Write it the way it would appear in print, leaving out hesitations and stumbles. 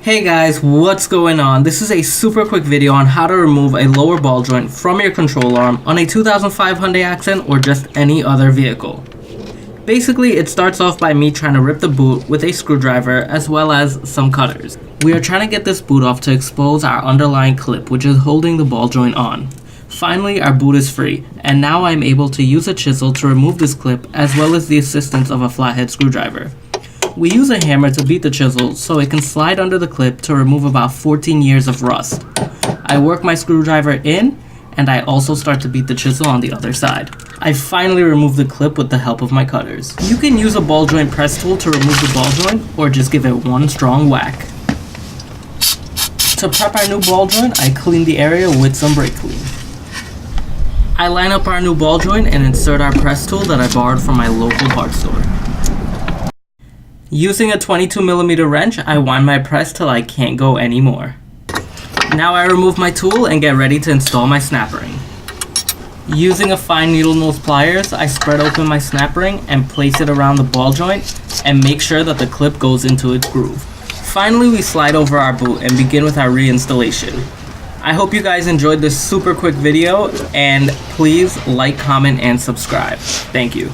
Hey guys, what's going on? This is a super quick video on how to remove a lower ball joint from your control arm on a 2005 Hyundai Accent or just any other vehicle. Basically, it starts off by me trying to rip the boot with a screwdriver as well as some cutters. We are trying to get this boot off to expose our underlying clip which is holding the ball joint on. Finally, our boot is free, and now I am able to use a chisel to remove this clip as well as the assistance of a flathead screwdriver. We use a hammer to beat the chisel so it can slide under the clip to remove about 14 years of rust. I work my screwdriver in, and I also start to beat the chisel on the other side. I finally remove the clip with the help of my cutters. You can use a ball joint press tool to remove the ball joint or just give it one strong whack. To prep our new ball joint, I clean the area with some brake clean. I line up our new ball joint and insert our press tool that I borrowed from my local parts store. Using a 22mm wrench, I wind my press till I can't go anymore. Now I remove my tool and get ready to install my snap ring. Using a fine needle nose pliers, I spread open my snap ring and place it around the ball joint and make sure that the clip goes into its groove. Finally, we slide over our boot and begin with our reinstallation. I hope you guys enjoyed this super quick video, and please like, comment, and subscribe. Thank you.